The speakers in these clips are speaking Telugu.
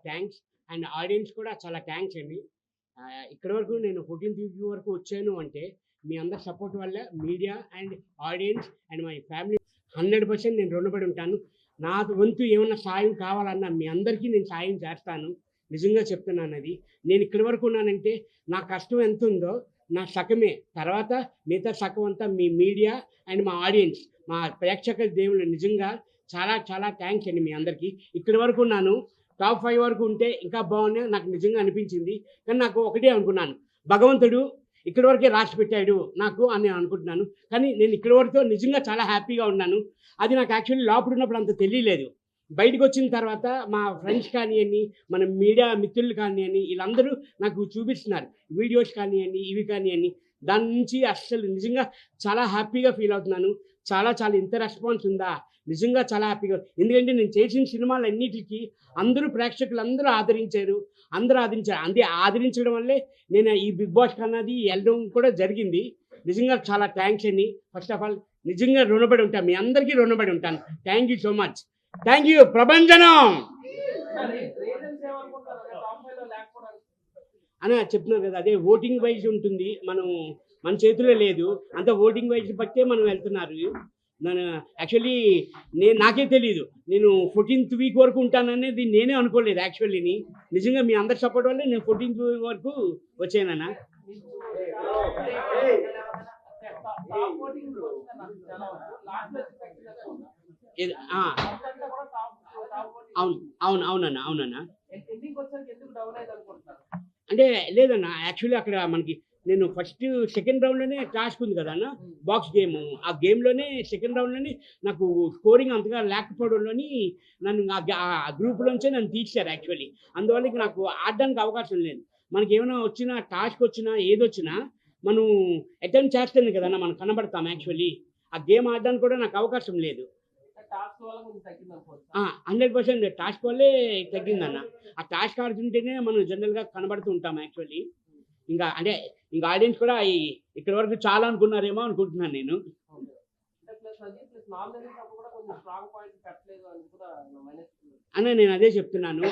థ్యాంక్స్. అండ్ ఆడియన్స్ కూడా చాలా థ్యాంక్స్ అండి. ఇక్కడి వరకు నేను 14th వీక్ వరకు వచ్చాను అంటే మీ అందరి సపోర్ట్ వల్ల media and audience and my family 100% నేను రుణపడి ఉంటాను. నా వంతు ఏమన్నా సాయం కావాలన్నా మీ అందరికీ నేను సాయం చేస్తాను. నిజంగా చెప్తున్నాను అది. నేను ఇక్కడి వరకు ఉన్నానంటే నా కష్టం ఎంత ఉందో నా సగమే. తర్వాత మిగతా సగం అంతా మీ మీడియా అండ్ మా ఆడియన్స్, మా ప్రేక్షక దేవుళ్ళు నిజంగా చాలా చాలా థ్యాంక్స్ అండి మీ అందరికీ. ఇక్కడి వరకు ఉన్నాను. టాప్ 5 వరకు ఉంటే ఇంకా బాగుండే నాకు నిజంగా అనిపించింది. కానీ నాకు ఒకటే అనుకున్నాను, భగవంతుడు ఇక్కడి వరకే రాసి పెట్టాడు నాకు అని నేను అనుకుంటున్నాను. కానీ నేను ఇక్కడి వరకు నిజంగా చాలా హ్యాపీగా ఉన్నాను. అది నాకు యాక్చువల్లీ లోపల ఉన్నప్పుడు అంత తెలియలేదు. బయటకు వచ్చిన తర్వాత మా ఫ్రెండ్స్ కానివ్వండి, మన మీడియా మిత్రులు కానివ్వండి, వీళ్ళందరూ నాకు చూపిస్తున్నారు వీడియోస్ కానివ్వండి, ఇవి కానివ్వండి. దాని నుంచి అస్సలు నిజంగా చాలా హ్యాపీగా ఫీల్ అవుతున్నాను. చాలా చాలా ఇంత రెస్పాన్స్ ఉందా, నిజంగా చాలా హ్యాపీగా. ఎందుకంటే నేను చేసిన సినిమాలన్నిటికీ అందరూ ప్రేక్షకులు ఆదరించారు. అంతే ఆదరించడం వల్లే నేను ఈ బిగ్ బాస్ అన్నది వెళ్ళడం కూడా జరిగింది. నిజంగా చాలా థ్యాంక్స్ అండి. ఫస్ట్ ఆఫ్ ఆల్ నిజంగా రుణపడి ఉంటాను, మీ అందరికీ రుణపడి ఉంటాను. Thank you so much. Thank you ప్రభంజనం అని చెప్తున్నారు కదా. అదే ఓటింగ్ వైజ్ ఉంటుంది, మన చేతిలో లేదు. అంత ఓటింగ్ వైజ్ బట్టే మనం వెళ్తున్నారు. నేను యాక్చువల్లీ నాకే తెలియదు నేను 14th వీక్ వరకు ఉంటాననేది నేనే అనుకోలేదు యాక్చువల్లీని. నిజంగా మీ అందరి సపోర్ట్ వల్లే నేను 14th వీక్ వరకు వచ్చానన్నా. అవునన్నా. అంటే లేదన్నా, యాక్చువల్లీ అక్కడ మనకి నేను ఫస్ట్ సెకండ్ రౌండ్లోనే టాస్క్ ఉంది కదా అన్న, బాక్స్ గేమ్. ఆ గేమ్లోనే సెకండ్ రౌండ్లోనే నాకు స్కోరింగ్ అంతగా లేకపోవడంలోని నన్ను ఆ గ్రూప్లోంచే నన్ను తీర్చారు యాక్చువల్లీ. అందువల్ల నాకు ఆడడానికి అవకాశం లేదు. మనకి ఏమైనా వచ్చినా, టాస్క్ వచ్చినా, ఏదొచ్చినా మనం అటెంప్ట్ చేస్తేనే కదన్నా మనం కనబడతాం యాక్చువల్లీ. ఆ గేమ్ ఆడడానికి కూడా నాకు అవకాశం లేదు. 100% టాస్క్ వల్లే తగ్గిందన్న. ఆ టాస్క్ ఆడుతుంటేనే మనం జనరల్గా కనబడుతూ ఉంటాం యాక్చువల్లీ. ఇంకా ఆడియన్స్ కూడా ఇక్కడి వరకు చాలా అనుకున్నారేమో అనుకుంటున్నాను నేను. నేను అదే చెప్తున్నాను.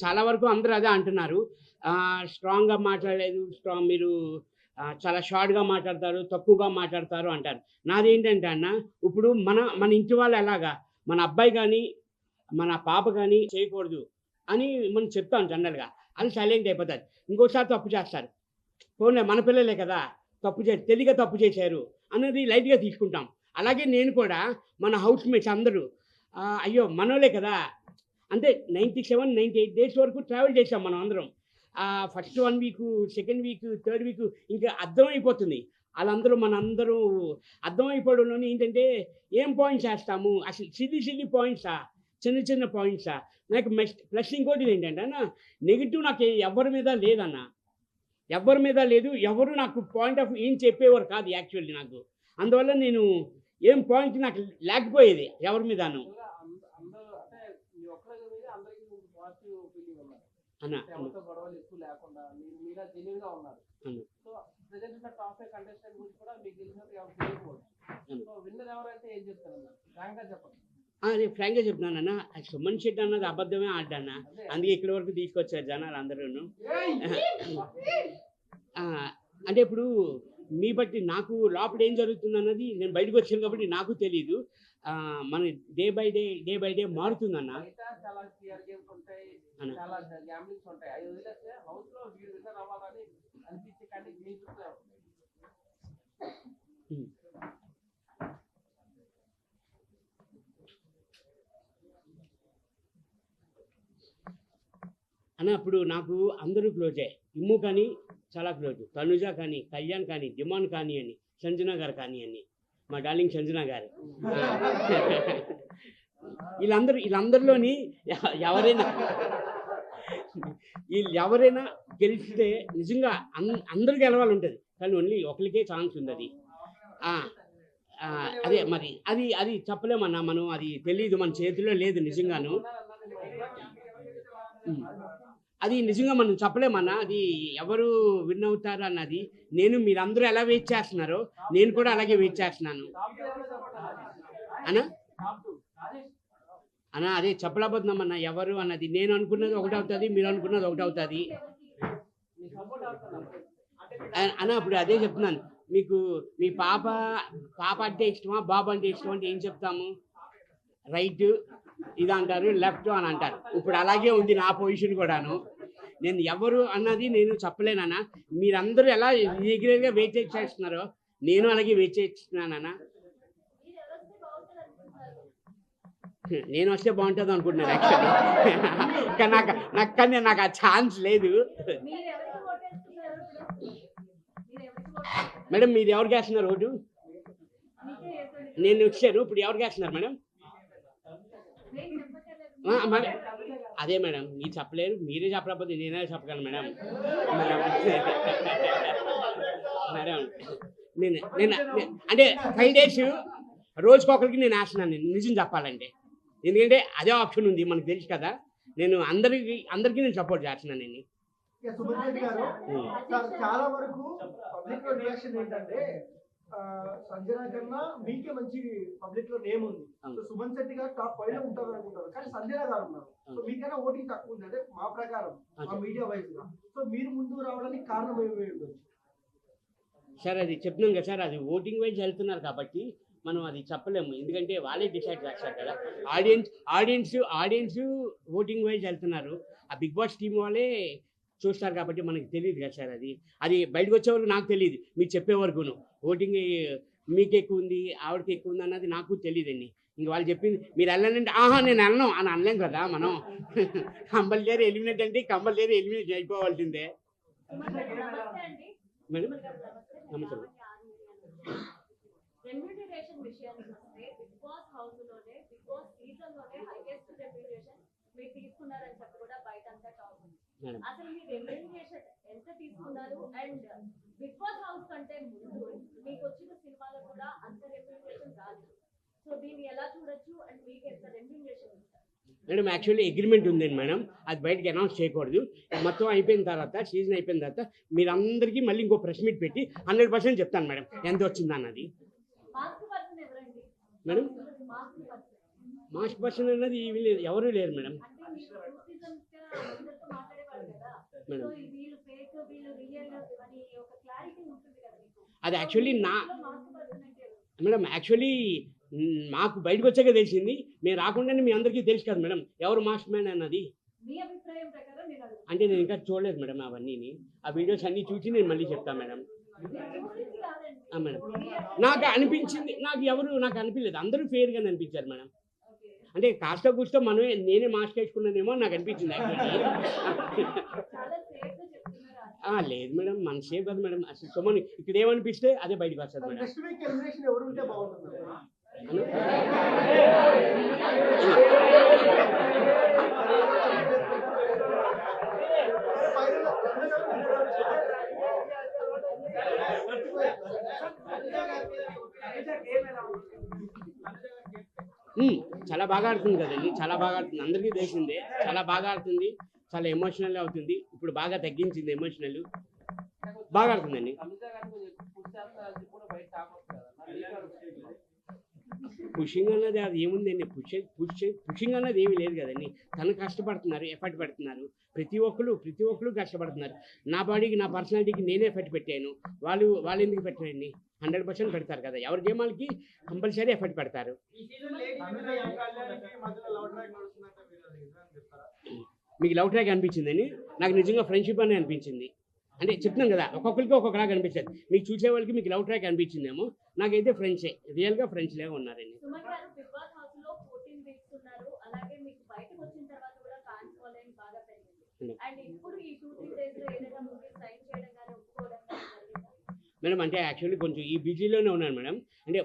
చాలా వరకు అందరూ అదే అంటున్నారు, స్ట్రాంగ్గా మాట్లాడలేదు, మీరు చాలా షార్ట్గా మాట్లాడతారు, తక్కువగా మాట్లాడతారు అంటారు. నాదేంటంటే అన్న, ఇప్పుడు మన ఇంటి వాళ్ళు ఎలాగా మన అబ్బాయి కానీ మన పాప కానీ చేయకూడదు అని మనం చెప్తాం జనరల్గా, అది సైలెంట్ అయిపోతారు. ఇంకోసారి తప్పు చేస్తారు, పోనీ మన పిల్లలే కదా తెలియక తప్పు చేశారు అన్నది లైట్గా తీసుకుంటాం. అలాగే నేను కూడా మన హౌస్ మేట్స్ అందరూ అయ్యో మనోలే కదా, అంటే 97-98 డేస్ వరకు ట్రావెల్ చేసాం మనం అందరం. First 1 week, second week, third week ఇంకా అర్థమైపోతుంది. వాళ్ళందరూ మనందరూ అర్థమైపోవడంలోనే ఏంటంటే ఏం పాయింట్స్ వేస్తాము అసలు, సిల్లీ పాయింట్సా, చిన్న పాయింట్సా. నాకు ప్లస్ ఇంకోటి ఏంటంటే అన్న, నెగిటివ్ నాకు ఎవరి మీద లేదన్న, ఎవరి మీద లేదు. ఎవరు నాకు పాయింట్ ఆఫ్ ఏం చెప్పేవారు కాదు యాక్చువల్లీ నాకు. అందువల్ల నేను ఏం పాయింట్ నాకు లేకపోయేది ఎవరి మీదను అన్న. అదే ఫ్రాంక్గా చెప్తున్నానన్న, సుమన్ శెట్టి అన్నది అబద్ధమే ఆడ్డాన్న, అందుకే ఇక్కడి వరకు తీసుకొచ్చారు జనాలు అందరూ. అంటే ఇప్పుడు మీ బట్టి నాకు లోపల ఏం జరుగుతుంది అన్నది నేను బయటకు వచ్చాను కాబట్టి నాకు తెలీదు. మన డే బై డే మారుతుందన్న. అన్న ఇప్పుడు నాకు అందరూ క్లోజే. ఇమ్ము కానీ చాలా క్లోజ్, తనుజ కానీ, కళ్యాణ్ కానీ, డిమాన్ కానివ్వండి, సంజన గారు కానివ్వండి, మా డార్లింగ్ సంజన గారు, వీళ్ళందరిలోని ఎవరైనా గెలిస్తే నిజంగా అందరూ గెలవాలి ఉంటుంది, కానీ ఓన్లీ ఒకరికే ఛాన్స్ ఉంది. అది అదే మరి అది చెప్పలేమన్నా, మనం అది తెలియదు, మన చేతిలో లేదు నిజంగాను. అది నిజంగా మనం చెప్పలేమన్నా, అది ఎవరు విన్ అవుతారు అన్నది. మీరందరూ ఎలా వెయిట్ చేస్తున్నారో నేను కూడా అలాగే వెయిట్ చేస్తున్నాను అన్నా. అన్న అదే చెప్పలేకపోతున్నాం అన్న ఎవరు అన్నది. నేను అనుకున్నది ఒకటవుతుంది, మీరు అనుకున్నది ఒకటవుతుంది అన్న. ఇప్పుడు అదే చెప్తున్నాను మీకు. మీ పాప అంటే ఇష్టమా, బాబు అంటే ఇష్టం అంటే ఏం చెప్తాము? రైట్ ఇది అంటారు, లెఫ్ట్ అని అంటారు. ఇప్పుడు అలాగే ఉంది నా పొజిషన్ కూడాను. నేను ఎవరు అన్నది నేను చెప్పలేనన్నా. మీరందరూ ఎలా ఈగర్గా వెయిట్ చేస్తున్నారో నేను అలాగే వెయిట్ చేస్తున్నానన్నా. నేను వస్తే బాగుంటుంది అనుకుంటున్నాను యాక్చువల్లీ. కానీ నాకు ఆ ఛాన్స్ లేదు. మేడం మీరు ఎవరికి వేస్తున్నారు ఓటు? నేను వచ్చాను. ఇప్పుడు ఎవరికి వేస్తున్నారు మేడం? మేడం అదే మేడం, మీరు చెప్పలేరు. మీరే చెప్పలేకపోతే నేనే చెప్పగలను మేడం. మేడం నేను అంటే 5 days రోజుకొకరికి నేను వేస్తున్నాను. నేను నిజం చెప్పాలంటే, ఎందుకంటే అదే ఆప్షన్ ఉంది, మనకు తెలుసు కదా. నేను అందరికీ నేను సపోర్ట్ చేస్తున్నాను. నేను సుమన్ శెట్టి గారు చాలా వరకు పబ్లిక్ లో రియాక్షన్ ఏంటంటే సంజన కన్నా మీకే మంచి పబ్లిక్ లో నేమ్ ఉంది. సో సుమన్ శెట్టి గారు టాప్ 5 లో ఉంటారు అనుకుంటారు, కానీ సంజన గారు ఉన్నారు. సో మీకైనా ఓటింగ్ తక్కువ ఉంది అంటే మా ప్రకారం, మా మీడియా వైజ్ గా. సో మీరు ముందుకు రావడానికి కారణం ఏమి ఉండొచ్చు సార్? అది చెప్తున్నాం కదా సార్, అది ఓటింగ్ వైజ్ వెళ్తున్నారు కాబట్టి మనం అది చెప్పలేము. ఎందుకంటే వాళ్ళే డిసైడ్ చేస్తారు కదా. ఆడియన్స్ ఓటింగ్ వైజ్ వెళ్తున్నారు. ఆ బిగ్ బాస్ టీం వాళ్ళే చూస్తారు కాబట్టి మనకి తెలియదు కదా సార్. అది బయటకు వచ్చే వరకు నాకు తెలియదు, మీరు చెప్పే వరకును. ఓటింగ్ మీకు ఎక్కువ ఉంది, ఆవిడకి ఎక్కువ ఉంది అన్నది నాకు తెలియదండి. ఇంక వాళ్ళు చెప్పింది మీరు వెళ్ళాలంటే నేను వెళ్ళను అని అనలేం కదా మనం. కంపల్సరీ ఎలిమినేట్ అంటే కంపల్సరీ ఎలిమినేట్ అయిపోవాల్సిందే మేడం. నమస్తే. రెమ్యూనరేషన్ విషయానికి వస్తే బిగ్ బాస్ హౌస్ లోనే, బిగ్ బాస్ సీజన్ లోనే హైయెస్ట్ రెమ్యూనరేషన్ మీరు తీసుకున్నారని చెప్పి కూడా బయట అంతా టాక్ ఉంది. అసలు మీ రెమ్యూనరేషన్ ఎంత తీసుకున్నారు? అండ్ బిగ్ బాస్ హౌస్ కంటే ముందు మీకు వచ్చిన సినిమాలో కూడా అంత రెమ్యూనరేషన్ రాలేదు. సో దీన్ని ఎలా చూడొచ్చు? అండ్ మీకు ఎంత రెమ్యూనరేషన్ ఇస్తారు? మేడం యాక్చువల్లీ అగ్రిమెంట్ ఉందండి మేడం, అది బయటకి అనౌన్స్ చేయకూడదు. మొత్తం అయిపోయిన తర్వాత, సీజన్ అయిపోయిన తర్వాత మీరందరికీ మళ్ళీ ఇంకో ప్రెస్ మీట్ పెట్టి 100% చెప్తాను మేడం ఎంత వచ్చింది అన్నది. మేడం మాస్క్ పర్సన్ అన్నది ఎవరు లేరు మేడం. మేడం అది యాక్చువల్లీ మాకు బయటకు వచ్చాక తెలిసింది. మేము రాకుండానే మీ అందరికీ తెలుసు కదా మేడం ఎవరు మాస్టర్ మ్యాన్ అన్నది. అంటే నేను ఇంకా చూడలేదు మేడం అవన్నీ. ఆ వీడియోస్ అన్నీ చూసి నేను మళ్ళీ చెప్తాను మేడం. మేడం నాకు అనిపించింది, నాకు అనిపించలేదు, అందరూ ఫెయిర్గానే అనిపించారు మేడం. అంటే కాస్త కూస్తో నేనే మాస్క్ వేసుకున్నానేమో నాకు అనిపించింది యాక్చువల్లీ. లేదు మేడం, మన సేఫ్ కదా మేడం. అసలు సుమన్ ఇక్కడ ఏమనిపిస్తే అదే బయటకు వస్తుంది మేడం. చాలా బాగా ఆడుతుంది కదండి, చాలా బాగా ఆడుతుంది, అందరికీ తెలిసిందే. చాలా బాగా ఆడుతుంది, చాలా ఎమోషనల్ అవుతుంది. ఇప్పుడు బాగా తగ్గించింది ఎమోషనల్, బాగా ఆడుతుందండి. పుషింగ్ అన్నది అది ఏముందండి, పుషింగ్ అన్నది ఏమీ లేదు కదండి. తను కష్టపడుతున్నారు, ఎఫర్ట్ పెడుతున్నారు. ప్రతి ఒక్కరు కష్టపడుతున్నారు. నా బాడీకి, నా పర్సనాలిటీకి నేనే ఎఫర్ట్ పెట్టాను. వాళ్ళు ఎందుకు పెట్టారండి? 100% పెడతారు కదా. ఎవరి గేమాలకి కంపల్సరీ ఎఫర్ట్ పెడతారు. మీకు లవ్ ట్రాక్ అనిపించిందని? నాకు నిజంగా ఫ్రెండ్షిప్ అని అనిపించింది. అంటే చెప్తున్నాను కదా, ఒక్కొక్కరికి ఒక్కొక్కలాగా అనిపించారు. మీకు చూసే వాళ్ళకి మీకు లవ్ ట్రాక్ అనిపించిందేమో, నాకైతే ఫ్రెండ్సే, రియల్గా ఫ్రెండ్స్ లాగా ఉన్నారండి. మేడం అంటే యాక్చువల్లీ కొంచెం ఈ బిజీలోనే ఉన్నాను మేడం. అంటే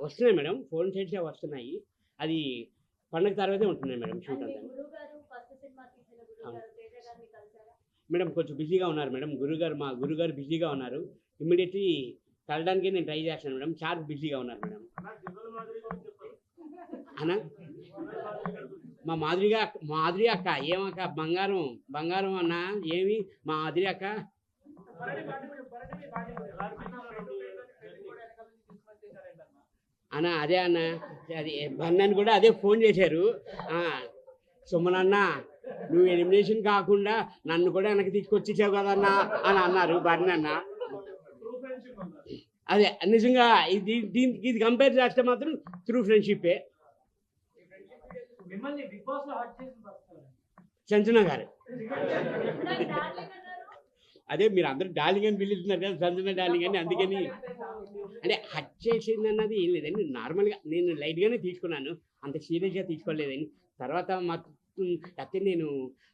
వస్తున్నాయి మేడం, ఫోన్ చేసే వస్తున్నాయి. అది పండగ తర్వాతే ఉంటున్నాయి మేడం షూట్ అంతా. మేడం కొంచెం బిజీగా ఉన్నారు మేడం. మా గురుగారు బిజీగా ఉన్నారు. ఇమ్మీడియట్లీ కలడానికి నేను ట్రై చేస్తాను మేడం. చాలా బిజీగా ఉన్నారు మేడం. అన్నా మా మాధురి అక్క ఏమక్క బంగారం అన్న ఏమి మాధురి అక్క అన్న అదే అన్న అది బన్నని కూడా అదే ఫోన్ చేశారు. సుమనన్న నువ్వు ఎలిమినేషన్ కాకుండా నన్ను కూడా వెనక్కి తీసుకొచ్చేసావు కదన్నా అని అన్నారు బన్నన్న. అదే నిజంగా దీనికి ఇది కంపేర్ చేస్తే మాత్రం త్రూ ఫ్రెండ్షిప్పే. సంజన గారు అదే మీరు అందరూ డార్లింగ్ అని పిలుస్తున్నారు కదా, సంజన డార్లింగ్ అని. అందుకని అంటే హట్ చేసింది అన్నది ఏం లేదండి, నార్మల్గా నేను లైట్గానే తీసుకున్నాను, అంత సీరియస్గా తీసుకోలేదని. తర్వాత అయితే నేను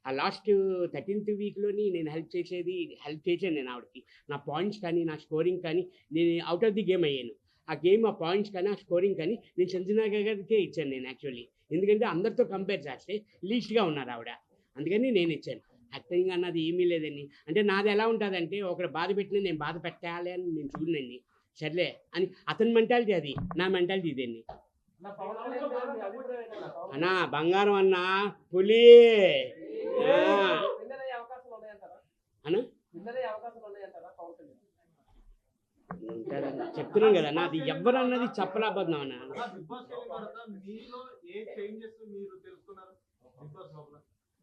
ఆ లాస్ట్ 13th వీక్లోని నేను హెల్ప్ చేశాను నేను ఆవిడకి. నా పాయింట్స్ కానీ నా స్కోరింగ్ కానీ నేను అవుట్ ఆఫ్ ది గేమ్ అయ్యాను. ఆ పాయింట్స్ కానీ ఆ స్కోరింగ్ కానీ నేను సంజన గారికే ఇచ్చాను నేను యాక్చువల్లీ. ఎందుకంటే అందరితో కంపేర్ చేస్తే లీస్ట్గా ఉన్నారు ఆవిడ, అందుకని నేను ఇచ్చాను. యాక్టింగ్ అన్నది ఏమీ లేదండి. అంటే నాది ఎలా ఉంటుందంటే ఒకటి బాధ పెట్టినా నేను బాధ పెట్టాలి అని నేను చూడనండి. సర్లే అని అతని మెంటాలిటీ అది, నా మెంటాలిటీ ఇదండి. అన్నా బంగారం అన్నా పులి అన్నా చెప్తున్నాం కదా అన్న, అది ఎవరన్నది చెప్పలేకపోతున్నాం అన్న.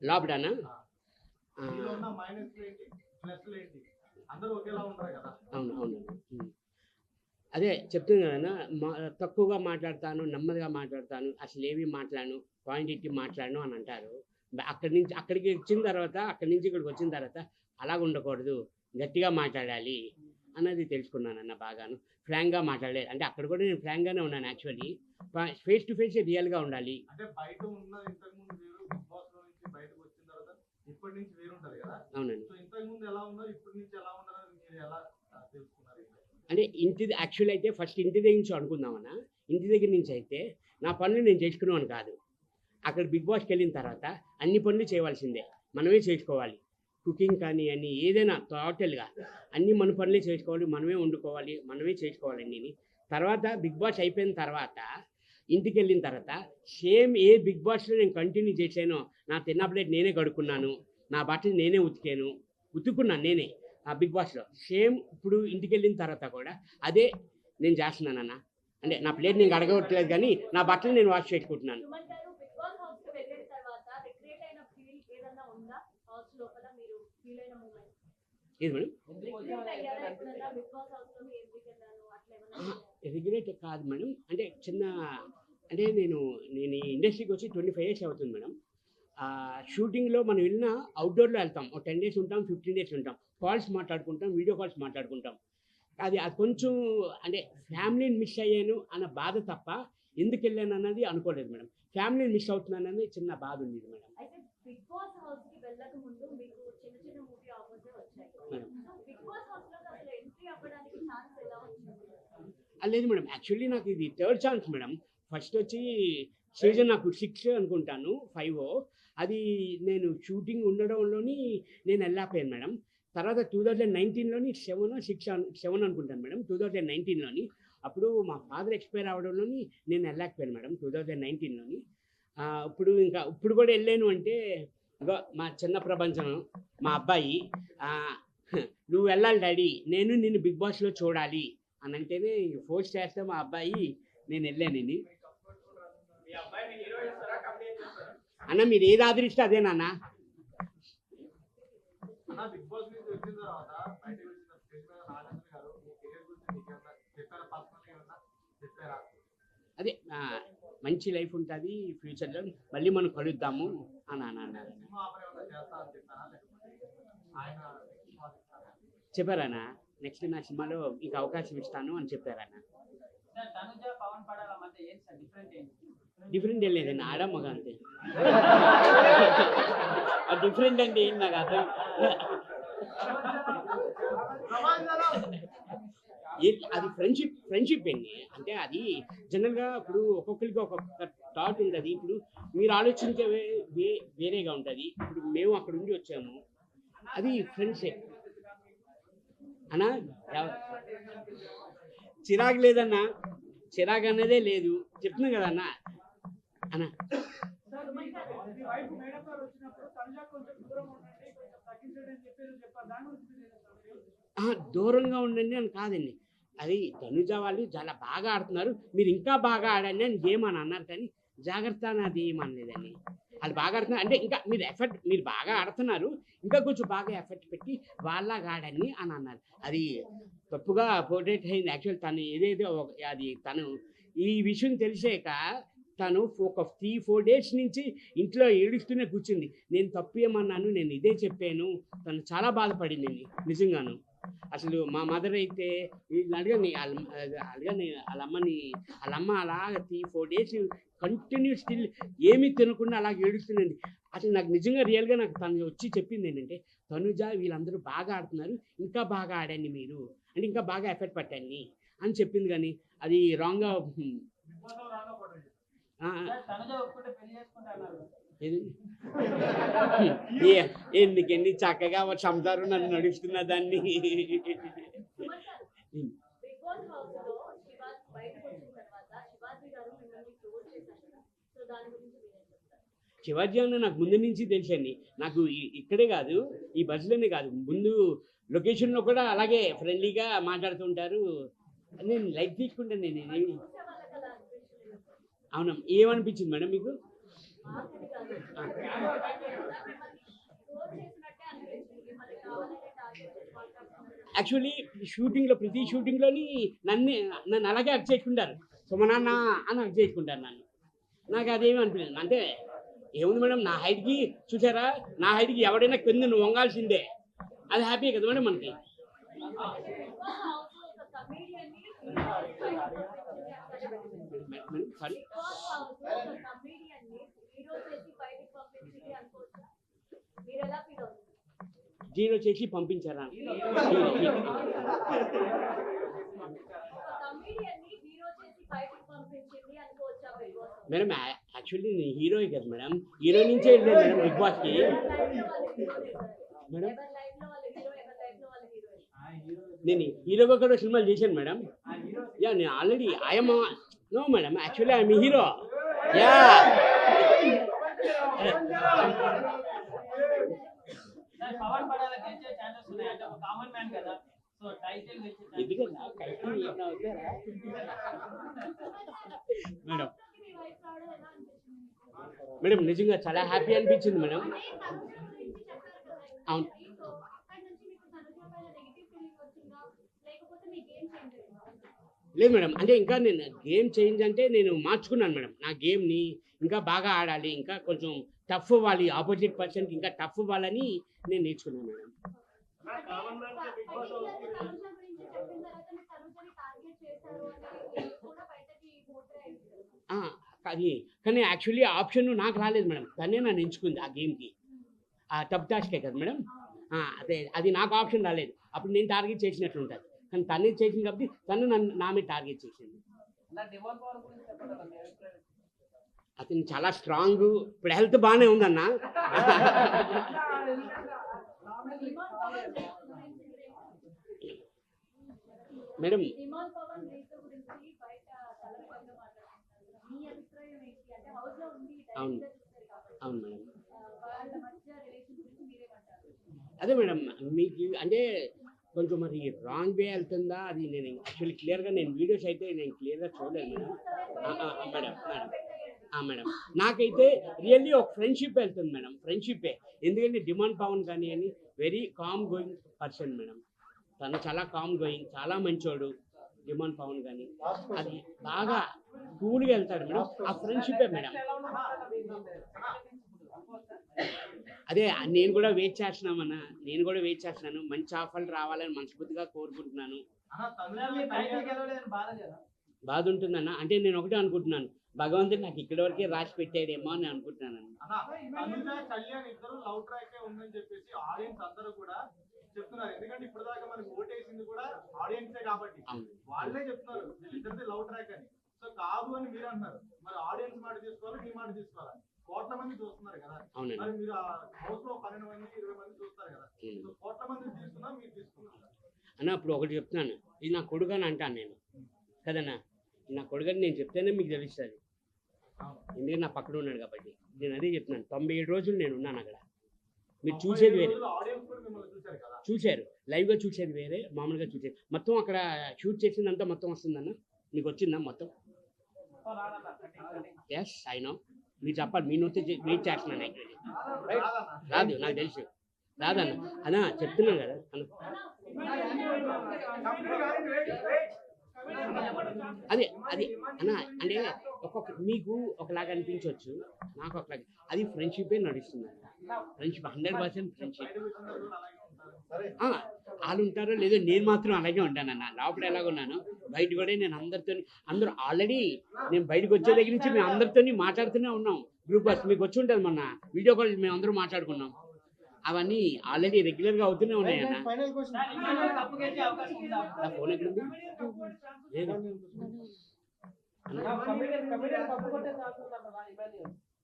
లోపడనా అవును అవును అదే చెప్తుంది కదన్నా, తక్కువగా మాట్లాడతాను, నెమ్మదిగా మాట్లాడతాను, అసలు ఏమీ మాట్లాడను, పాయింట్ ఇట్టి మాట్లాడను అని అంటారు. అక్కడికి వచ్చిన తర్వాత, అక్కడి నుంచి ఇక్కడికి వచ్చిన తర్వాత అలాగ ఉండకూడదు, గట్టిగా మాట్లాడాలి అన్నది తెలుసుకున్నానన్న. బాగాను ఫ్రాంక్గా మాట్లాడలేదు. అంటే అక్కడ కూడా నేను ఫ్రాంక్గానే ఉన్నాను యాక్చువల్లీ. ఫేస్ టు ఫేస్ రియల్గా ఉండాలి. అవునండి. అంటే యాక్చువల్ అయితే ఫస్ట్ ఇంటి దగ్గర నుంచి అనుకుందామన్నా. ఇంటి దగ్గర నుంచి అయితే నా పనులు నేను చేసుకునేవాను కాదు. అక్కడ బిగ్ బాస్కి వెళ్ళిన తర్వాత అన్ని పనులు చేయవలసిందే, మనమే చేసుకోవాలి. కుకింగ్ కానీ అన్నీ ఏదైనా టోటల్గా అన్నీ మన పనులే చేసుకోవాలి, మనమే వండుకోవాలి, మనమే చేసుకోవాలి అన్నీ. తర్వాత బిగ్ బాస్ అయిపోయిన తర్వాత ఇంటికి వెళ్ళిన తర్వాత సేమ్ ఏ బిగ్ బాస్లో నేను కంటిన్యూ చేశానో, నా తిన్న ప్లేట్ నేనే కడుక్కున్నాను, నా బట్టలు నేనే ఉతుక్కున్నాను నేనే ఆ బిగ్ బాస్లో. సేమ్ ఇప్పుడు ఇంటికి వెళ్ళిన తర్వాత కూడా అదే నేను చేస్తున్నానన్న. అంటే నా ప్లేట్ నేను కడగట్లేదు కానీ నా బట్టలు నేను వాష్ చేసుకుంటున్నాను. ఏది మేడం? రిగ్రెట్ కాదు మేడం. అంటే అంటే నేను ఇండస్ట్రీకి వచ్చి 25 years అవుతుంది మేడం. షూటింగ్లో మనం వెళ్ళిన అవుట్డోర్లో వెళ్తాం, ఒక 10 days ఉంటాం, 15 days ఉంటాం, కాల్స్ మాట్లాడుకుంటాం, వీడియో కాల్స్ మాట్లాడుకుంటాం. అది కొంచెం అంటే ఫ్యామిలీని మిస్ అయ్యాను అన్న బాధ తప్ప ఎందుకు వెళ్ళాను అన్నది అనుకోలేదు మేడం. ఫ్యామిలీని మిస్ అవుతున్నాను అనేది చిన్న బాధ ఉంది మేడం. లేదు మేడం, యాక్చువల్లీ నాకు ఇది 3rd ఛాన్స్ మేడం. ఫస్ట్ వచ్చి సీజన్ నాకు 6 అనుకుంటాను, 5 అది నేను షూటింగ్ ఉండడంలోని నేను వెళ్ళకపోయాను మేడం. తర్వాత 2019లోని 7 అనుకుంటాను మేడం. 2019లోని అప్పుడు మా ఫాదర్ ఎక్స్పైర్ అవ్వడంలోని నేను వెళ్ళకపోయాను మేడం 2019లోని. ఇప్పుడు కూడా వెళ్ళాను అంటే మా చిన్న ప్రపంచం మా అబ్బాయి నువ్వు వెళ్ళాలి డాడీ, నేను నిన్ను బిగ్ బాస్లో చూడాలి అని అంటేనే ఫోర్స్ చేస్తే మా అబ్బాయి నేను వెళ్ళానండి. అన్న మీరు ఏది ఆదరిస్తే అదే నాన్న. అదే మంచి లైఫ్ ఉంటుంది ఫ్యూచర్లో, మళ్ళీ మనం కలుద్దాము అని అన్నారు. చెప్పారన్నా నెక్స్ట్ నా సినిమాలో మీకు అవకాశం ఇస్తాను అని చెప్పారన్న. డిఫరెంట్ ఏం లేదండి, ఆడ మగ అంతే. డిఫరెంట్ అంటే ఏం నాకు అర్థం. అది ఫ్రెండ్షిప్ అండి. అంటే అది జనరల్గా ఇప్పుడు ఒక్కొక్కరికి ఒక్కొక్క థాట్ ఉంటుంది. ఇప్పుడు మీరు ఆలోచించే వేరేగా ఉంటుంది. ఇప్పుడు మేము అక్కడ ఉండి వచ్చాము, అది ఫ్రెండ్షిప్ అన్నా. చిరాకు లేదన్నా, చిరాకు అనేదే లేదు, చెప్తున్నాం కదన్నా అన్నా. దూరంగా ఉండండి అని కాదండి, అది తనుజ వాళ్ళు చాలా బాగా ఆడుతున్నారు, మీరు ఇంకా బాగా ఆడండి అని గేమ్ అని అన్నారు, కానీ జాగ్రత్త అని ఏమనలేదండి. వాళ్ళు బాగా ఆడుతున్నారు అంటే ఇంకా మీరు బాగా ఆడుతున్నారు, ఇంకా కొంచెం బాగా ఎఫర్ట్ పెట్టి వాళ్ళలాగా ఆడండి అని అన్నారు. అది తప్పుగా పోర్ట్రేట్ అయింది. యాక్చువల్ తను ఏదేదో అది తను ఈ విషయం తెలిసాక తను ఒక 3-4 డేస్ నుంచి ఇంట్లో ఏడుస్తూనే కూర్చుంది. నేను తప్పు ఏమన్నాను, నేను ఇదే చెప్పాను. తను చాలా బాధపడింది నిజంగాను. అసలు మా మదర్ అయితే వీళ్ళు అడగని వాళ్ళ అమ్మ అలాగ 3-4 డేస్ కంటిన్యూ స్టిల్ ఏమీ తినకుండా అలాగ ఏడుస్తున్నది. అసలు నాకు నిజంగా రియల్గా నాకు తను వచ్చి చెప్పింది ఏంటంటే, తనుజ వీళ్ళందరూ బాగా ఆడుతున్నారు, ఇంకా బాగా ఆడండి మీరు, అంటే ఇంకా బాగా ఎఫర్ట్ పట్టండి అని చెప్పింది. కానీ అది రాంగ్గా ఎందుకండి చక్కగా సంసారం నన్ను నడుస్తున్న దాన్ని. Suman sir, Bigg Boss house లో శివాజీ బయటకు వచ్చిన తర్వాత శివాజీ గారు మిమ్మల్ని ట్రోల్ చేశారు కదా, సో దాని గురించి మీరేం చెప్తారు? శివాజీ అన్న నాకు ముందు నుంచి తెలుసండి. నాకు ఇక్కడే కాదు, ఈ బస్సులోనే కాదు, ముందు లొకేషన్లో కూడా అలాగే ఫ్రెండ్లీగా మాట్లాడుతుంటారు. నేను లైక్ తీసుకుంటాను. నేను చూసే వాళ్ళకి అలా అనిపించలేదు. అవునా, ఏమనిపించింది మేడం మీకు? ఆఖరి కాదు, మిమ్మల్ని ట్రోల్ చేసినట్టే అనిపించింది. మిమ్మల్ని కావాలనే టార్గెట్ చేసి మాట్లాడుతున్నారు. యాక్చువల్లీ ప్రతి షూటింగ్లోని నన్ను అలాగే అక్ చేసుకుంటారు, సుమనాన్న అని అక్ చేసుకుంటారు నన్ను. నాకు అదేమీ అనిపించలేదు. అంటే ఏముంది మేడం, నా హైట్కి చూసారా, నా హైట్కి ఎవడైనా కింద నువ్వు వంగాల్సిందే, అది హ్యాపీ కదా మేడం మనకి. బిగ్ బాస్ హౌస్ ఒక కమేడియన్ ని సారీ, బిగ్ బాస్ హౌస్ ఒక కమేడియన్ ని హీరో చేసి బయటికి పంపించింది అనుకోవచ్చా? మీరు ఎలా ఫీల్ అవుతుంది? జీరో చేసి పంపించారా? కమేడియన్ ని హీరో చేసి బయటికి పంపించింది అనుకోవచ్చా Bigg Boss house? Madam actually నేను హీరోయే కదా మేడం, హీరో నుంచే వెళ్ళాను మేడం బిగ్ బాస్కి. మేడం ఎవరి లైఫ్ లో వాళ్ళ హీరో, ఎవరి లైఫ్ లో వాళ్ళ హీరోయిన్. నేను హీరోగా కూడా సినిమాలు చేశాను మేడం. యా, నేను already I'm no madam, actually I'm hero. Yeah, Pawan Padala గెలిచే ఛాన్సెస్ ఉన్నాయి అంటే ఒక కామన్ మ్యాన్ కదా, సో టైటిల్ గెలిచే ఎందుకంటే మేడం మీ వైఫ్ రావడం ఎలా అనిపించింది మీకు? మేడం నిజంగా చాలా హ్యాపీ అనిపించింది మేడం. అదే తనుజ గురించి చెప్పారు కదా. అవును. సో అక్కడి నుంచి మీకు తనుజ పైన నెగిటివ్ ఫీలింగ్ వచ్చిందా, లేకపోతే మీ గేమ్ చేంజ్ అయిందా? లేదు మేడం, అంటే ఇంకా నేను గేమ్ చేంజ్ అంటే నేను మార్చుకున్నాను మేడం. నా గేమ్ని ఇంకా బాగా ఆడాలి, ఇంకా కొంచెం టఫ్ ఇవ్వాలి, ఆపోజిట్ పర్సన్కి ఇంకా టఫ్ ఇవ్వాలని నేను నేర్చుకున్నాను మేడం. తనుజ గురించి చెప్పిన తర్వాత మీరు తనుజని టార్గెట్ చేశారు అని కూడా బయటకి పోర్ట్రే అయింది. కానీ యాక్చువల్లీ ఆప్షన్ నాకు రాలేదు మేడం, తనే నన్ను ఎంచుకుంది ఆ గేమ్కి. ఆ టబ్ టాస్కే కదా మేడం, అదే అది నాకు ఆప్షన్ రాలేదు, అప్పుడు నేను టార్గెట్ చేసినట్లు ఉంటుంది. కానీ తనే చేసింది కాబట్టి తను నా మీద టార్గెట్ చేసింది. డిమాండ్ పవర్ గురించి చెప్పండి మీ అభిప్రాయం. అతను చాలా స్ట్రాంగ్, ఇప్పుడు హెల్త్ బాగానే ఉందన్న. మేడం ఇమాన్ పవన్ రీతు గురించి బయట తలపంగా మాట్లాడుతున్నారు. మీ అభిప్రాయం ఏంటి? అంటే హౌస్ లో ఉంది, అవును. డైరెక్ట్ గా చూస్తారు కాబట్టి అవును మేడం. వాళ్ళ మధ్య రిలేషన్ గురించి మీరేమంటారు? అదే మేడం, మీకు అంటే కొంచెం మరి రాంగ్ వే వెళ్తుందా, అది నేను యాక్చువల్లీ క్లియర్గా నేను వీడియోస్ అయితే నేను క్లియర్గా చూడలేదు మేడం. మేడం మేడం నాకైతే రియల్లీ ఒక ఫ్రెండ్షిప్ వెళ్తుంది మేడం, ఫ్రెండ్షిప్పే. ఎందుకంటే డిమాండ్ పవన్ కానీ అని very calm going person madam, తను చాలా కామ్ గోయింగ్, చాలా మంచోడు డిమాండ్ పవన్ కానీ. అది బాగా కూల్గా వెళ్తాడు మేడం, ఆ ఫ్రెండ్షిప్పే మేడం. అదే నేను కూడా వెయిట్ చేస్తున్నామన్నా, నేను కూడా వెయిట్ చేస్తున్నాను, మంచి ఆఫర్లు రావాలని మనస్ఫూర్తిగా కోరుకుంటున్నాను. బాధ ఉంటుందన్న, అంటే నేను ఒకటే అనుకుంటున్నాను, భగవంతుడు నాకు ఇక్కడి వరకే రాసి పెట్టాడేమో అని అనుకుంటున్నాను. కళ్యాణ్ ఇద్దరు లవ్ ట్రాక్ ఉందని చెప్పేసి ఆడియన్స్ అందరూ కూడా చెప్తున్నారు. ఎందుకంటే ఇప్పుడు దాకా మనకు ఓటేసింది కూడా ఆడియన్సే కాబట్టి వాళ్ళే చెప్తున్నారు ఇద్దరిది లవ్ ట్రాక్ అని. సో కాదు అని మీరు అంటున్నారు, మరి ఆడియన్స్ మాట తీసుకోవాలి, మీ మాట తీసుకోవాలి. కోట్ల మంది చూస్తున్నారు కదా, మరి మీరు హౌస్ లో 12 మంది 20 మంది చూస్తారు కదా, కోట్ల మంది తీసుకున్నా మీరు తీసుకున్నారు అన్న. అప్పుడు ఒకటి చెప్తున్నాను, ఇది నా కొడుకు అని అంటాను నేను కదన్నా, నా కొడుకని నేను చెప్తేనే మీకు తెలుస్తుంది, ఎందుకంటే నా పక్కన ఉన్నాడు కాబట్టి. నేను అదే చెప్తున్నాను, 97 రోజులు నేను ఉన్నాను అక్కడ, మీరు చూసేది వేరే. ఆడియన్స్ కూడా మిమ్మల్ని చూశారు కదా, చూశారు, లైవ్గా చూసేది వేరే, మామూలుగా చూసేది మొత్తం అక్కడ షూట్ చేసిందంతా మొత్తం వస్తుందన్న, నీకు వచ్చిందా మొత్తం? ఎస్ ఐ నో, మీరు చెప్పాలి, మీ నోటి వెయిట్ చేస్తున్నాను యాక్చువల్లీ. రాదు, నాకు తెలుసు రాదన్న, అన్నా చెప్తున్నాను కదా అన్న. అదే అది అన్న, అంటే ఒక్కొక్క మీకు ఒకలాగా అనిపించవచ్చు, నాకు ఒకలాగా, అది ఫ్రెండ్షిపే నడుస్తుంది. Friendship 100% friendship. వాళ్ళు ఉంటారో లేదో, నేను మాత్రం అలాగే ఉంటానన్న. లోపల ఎలాగున్నాను బయట కూడా నేను అందరూ ఆల్రెడీ నేను బయటకు వచ్చే దగ్గర నుంచి మేము అందరితో మాట్లాడుతూనే ఉన్నాం. గ్రూప్ బస్ మీకు వచ్చి ఉంటుంది, మొన్న వీడియో కాల్ మేము అందరూ మాట్లాడుకున్నాం. అవన్నీ ఆల్రెడీ రెగ్యులర్గా అవుతూనే ఉన్నాయన్న. ఫైనల్ క్వశ్చన్, కప్పు గెలిచే అవకాశం ఉందా? నా ఫోన్ ఎక్కడుంది? లేదు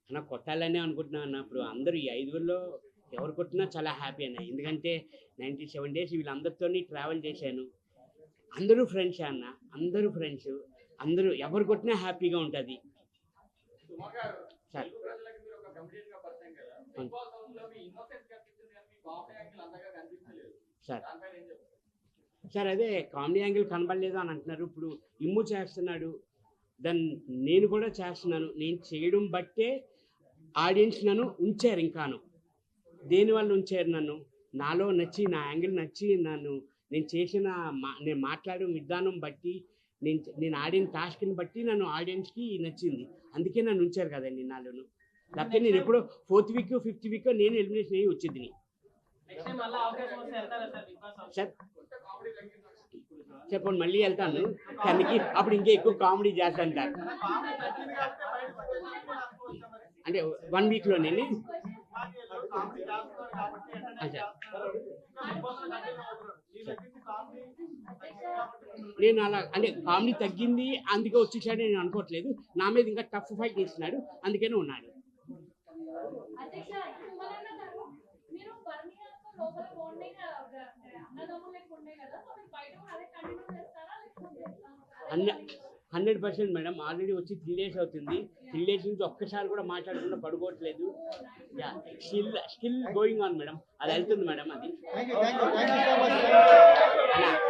అన్న, కొట్టాలనే అనుకుంటున్నాను అన్న. ఇప్పుడు అందరూ ఈ 5గురిలో ఎవరు కొట్టినా చాలా హ్యాపీ అన్న. ఎందుకంటే 97 days వీళ్ళందరితో ట్రావెల్ చేశాను. అందరూ ఫ్రెండ్స్ అన్న, అందరూ ఫ్రెండ్స్, అందరూ ఎవరు కొట్టినా హ్యాపీగా ఉంటుంది సార్. సార్ సార్ అదే కామెడీ యాంగిల్ కనబడలేదు అని అంటున్నారు. ఇప్పుడు ఇమ్ము చేస్తున్నాడు, దాన్ని నేను కూడా చేస్తున్నాను. నేను చేయడం బట్టే ఆడియన్స్ నన్ను ఉంచారు. ఇంకాను దేనివల్ల ఉంచారు నన్ను? నాలో నచ్చి, నా యాంగిల్ నచ్చి, నేను చేసిన నేను మాట్లాడే విధానం బట్టి, నేను ఆడిన టాస్క్ని బట్టి నన్ను ఆడియన్స్కి నచ్చింది. అందుకే నన్ను ఉంచారు కదండి నాలోను. లేకపోతే నేను ఎప్పుడో 4th week 5th week నేను ఎలిమినేషన్ అయ్యి వచ్చింది. నెక్స్ట్ టైం మళ్ళీ అవకాశం వస్తే వెళ్తారా sir Bigg Boss house? Sir చెప్పండి, మళ్ళీ వెళ్తాను కానీ అప్పుడు ఇంకా ఎక్కువ కామెడీ చేస్తాను సార్. అంటే 1 weekలోనే నేను అలా అంటే కామెడీ తగ్గింది అందుకే వచ్చేసాడు నేను అనుకోవట్లేదు. నా మీద ఇంకా టఫ్ ఫైట్ చేస్తున్నాడు, అందుకనే ఉన్నాడు. అధ్యక్ష, సుమలన్న గారు, మీరు పర్మియాతో లోపల బాండింగ్ అన్నదమ్ములు లెక్క ఉండే కదా, సో మీరు బయట కూడా అదే కంటిన్యూ చేస్తారా లేకపోతే 100% మేడం. ఆల్రెడీ వచ్చి 3 days అవుతుంది. 3 days నుంచి ఒక్కసారి కూడా మాట్లాడకుండా పడుకోవట్లేదు. Yeah, still going on madam. అది వెళ్తుంది మేడం. అది థ్యాంక్ యూ సో మచ్.